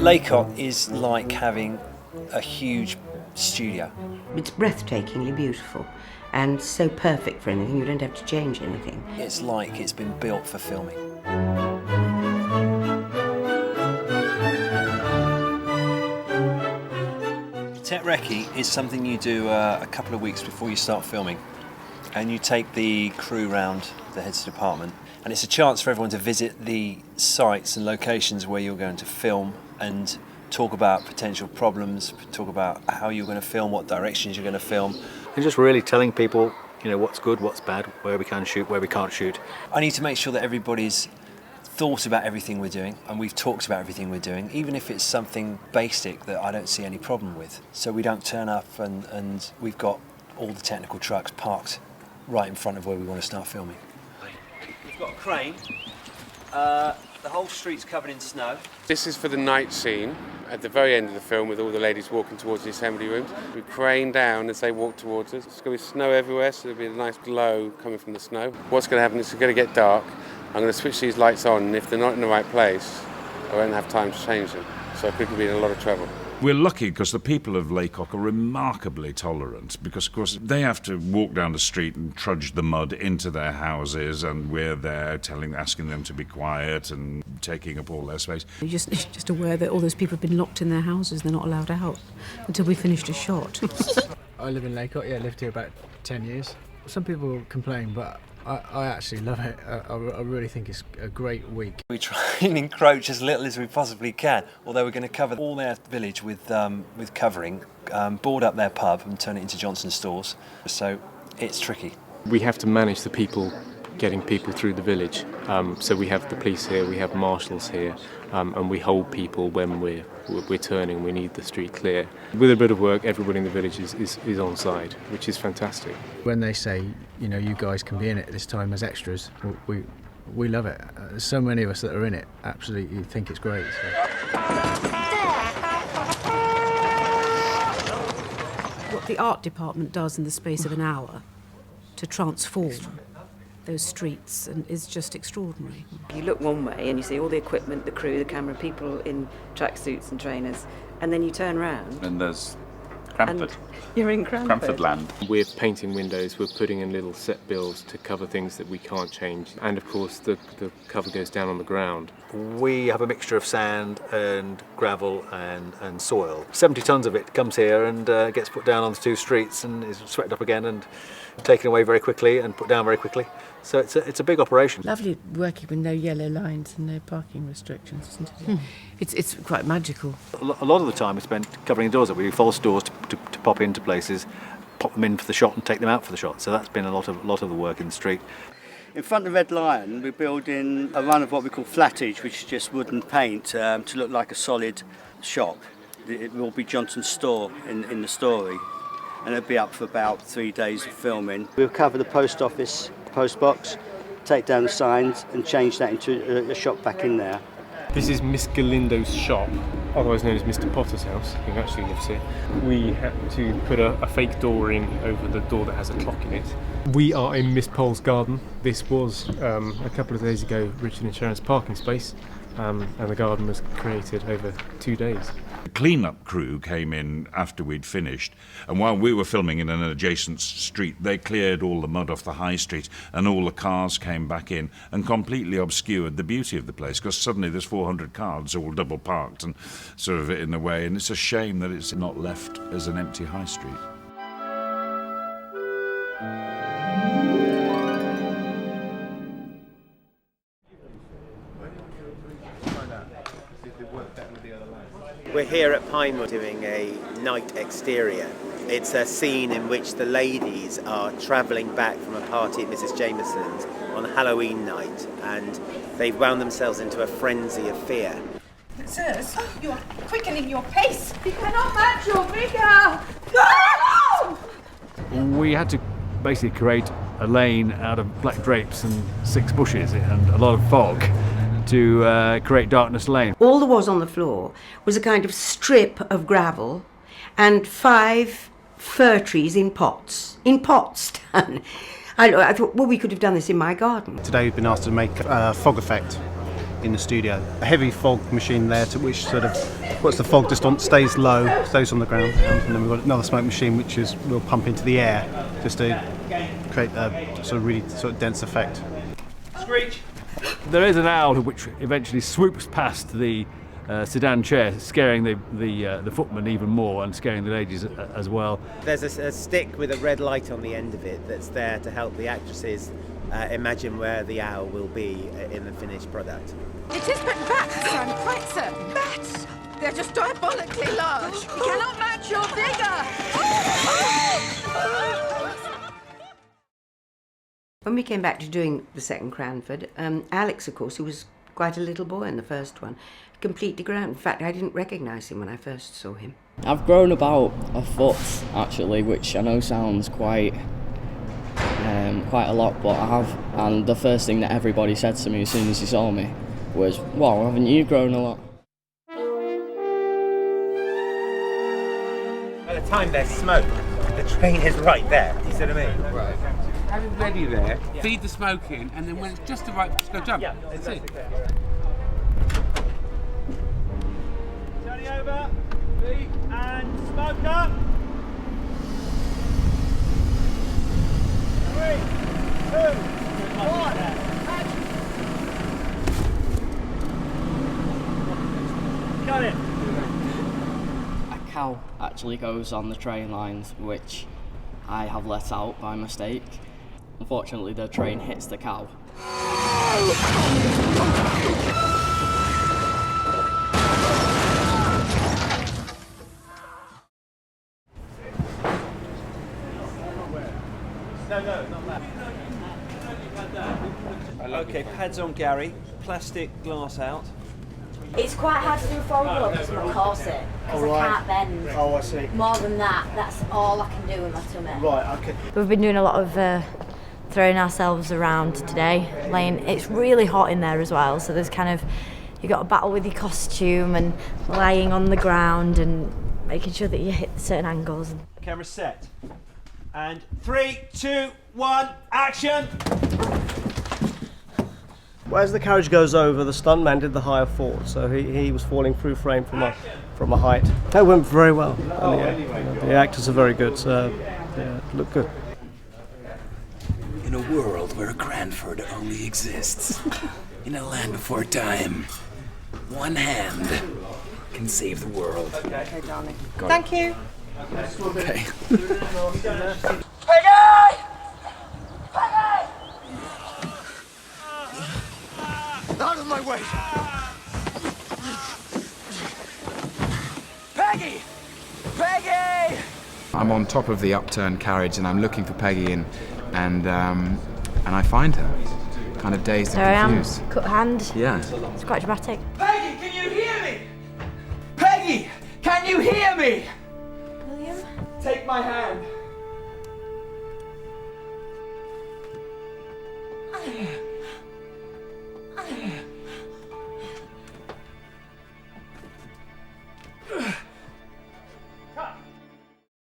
Laycock is like having a huge studio. It's breathtakingly beautiful and so perfect for anything, you don't have to change anything. It's like it's been built for filming. Tech Recce is something you do a couple of weeks before you start filming, and you take the crew round the heads of department, and it's a chance for everyone to visit the sites and locations where you're going to film and talk about potential problems, talk about how you're going to film, what directions you're going to film. And just really telling people, you know, what's good, what's bad, where we can shoot, where we can't shoot. I need to make sure that everybody's thought about everything we're doing, and we've talked about everything we're doing, even if it's something basic that I don't see any problem with. So we don't turn up and we've got all the technical trucks parked right in front of where we want to start filming. We've got a crane. The whole street's covered in snow. This is for the night scene at the very end of the film with all the ladies walking towards the assembly rooms. We crane down as they walk towards us. There's going to be snow everywhere, so there'll be a nice glow coming from the snow. What's going to happen is it's going to get dark. I'm going to switch these lights on, and if they're not in the right place, I won't have time to change them. So people will be in a lot of trouble. We're lucky because the people of Laycock are remarkably tolerant, because of course they have to walk down the street and trudge the mud into their houses, and we're there asking them to be quiet and taking up all their space. You're just aware that all those people have been locked in their houses, they're not allowed out until we finished a shot. I live in Laycock, I lived here about 10 years. Some people complain, but I actually love it. I really think it's a great week. We try and encroach as little as we possibly can, although we're going to cover all their village with covering, board up their pub and turn it into Johnson's stores, so it's tricky. We have to manage the people, getting people through the village. So we have the police here, we have marshals here, and we hold people when we're turning, we need the street clear. With a bit of work, everybody in the village is on side, which is fantastic. When they say, you know, you guys can be in it this time as extras, we love it. There's so many of us that are in it, absolutely think it's great. So. What the art department does in the space of an hour to transform those streets and is just extraordinary. You look one way and you see all the equipment, the crew, the camera, people in tracksuits and trainers, and then you turn round. And there's Cranford. And you're in Cranford. Cranford land. We're painting windows, we're putting in little set bills to cover things that we can't change. And of course the cover goes down on the ground. We have a mixture of sand and gravel and soil. 70 tonnes of it comes here and gets put down on the two streets and is swept up again and taken away very quickly and put down very quickly. So it's a big operation. Lovely working with no yellow lines and no parking restrictions, isn't it? It's quite magical. A lot of the time is spent covering the doors up. We do false doors to pop into places, pop them in for the shot and take them out for the shot. So that's been a lot of the work in the street. In front of Red Lion, we're building a run of what we call flattage, which is just wooden paint to look like a solid shop. It will be Johnson's store in the story, and it'll be up for about 3 days of filming. We'll cover the post office post box, take down the signs and change that into a shop back in there. This is Miss Galindo's shop, otherwise known as Mr. Potter's house, who actually lives here. We had to put a fake door in over the door that has a clock in it. We are in Miss Pole's garden. This was, a couple of days ago, Richard and Sharon's parking space, and the garden was created over 2 days. The clean-up crew came in after we'd finished, and while we were filming in an adjacent street, they cleared all the mud off the high street, and all the cars came back in and completely obscured the beauty of the place, because suddenly there's 400 cars all double parked and sort of in the way, and it's a shame that it's not left as an empty high street. We're here at Pinewood doing a night exterior. It's a scene in which the ladies are travelling back from a party at Mrs. Jameson's on Halloween night, and they've wound themselves into a frenzy of fear. Sirs, you are quickening your pace. You cannot match your vigour. Go! We had to basically create a lane out of black drapes and 6 bushes and a lot of fog to create Darkness Lane. All there was on the floor was a kind of strip of gravel and 5 fir trees in pots. In pots, I thought, well, we could have done this in my garden. Today we've been asked to make a fog effect. in the studio. A heavy fog machine there, which sort of puts the fog just on, stays low, stays on the ground, and then we've got another smoke machine which will pump into the air just to create a sort of really sort of dense effect. Screech! There is an owl which eventually swoops past the sedan chair, scaring the footman even more and scaring the ladies as well. There's a stick with a red light on the end of it that's there to help the actresses imagine where the owl will be in the finished product. It is but bats, I'm quite certain. Bats? They're just diabolically large. You cannot match your vigor. When we came back to doing the second Cranford, Alex, of course, who was quite a little boy in the first one, completely grown. In fact, I didn't recognise him when I first saw him. I've grown about a foot, actually, which I know sounds quite a lot, but I have. And the first thing that everybody said to me as soon as he saw me was, "Wow, haven't you grown a lot?" By the time there's smoke, the train is right there. You see what I mean? Right. Have it ready there, feed the smoke in, and then when it's just the right, just go jump. Yeah, that's it. Turning over, feet and smoke up. 3, 2, 1. Got it. A cow actually goes on the train lines, which I have let out by mistake. Unfortunately, the train hits the cow. No, not that. Okay, pads on Gary, plastic glass out. It's quite hard to do a forward roll because of my corset, because I can't bend. Oh, I see. More than that, that's all I can do with my tummy. Right, okay. We've been doing a lot of throwing ourselves around today. It's really hot in there as well, so there's kind of, you've got to battle with your costume and lying on the ground and making sure that you hit certain angles. Camera set. And 3, 2, 1, action! Well, as the carriage goes over, the stuntman did the higher fall, so he was falling through frame from a height. That went very well. And the actors are very good, so yeah, it looked good. In a world where Cranford only exists, in a land before time, one hand can save the world. Okay, darling. Got Thank you. Okay. Peggy! Out of my way! Peggy! Peggy! I'm on top of the upturned carriage and I'm looking for Peggy and I find her, kind of dazed There and I am, confused. cut hand. Yeah. It's quite dramatic. Peggy, can you hear me? Peggy, can you hear me? William? Take my hand.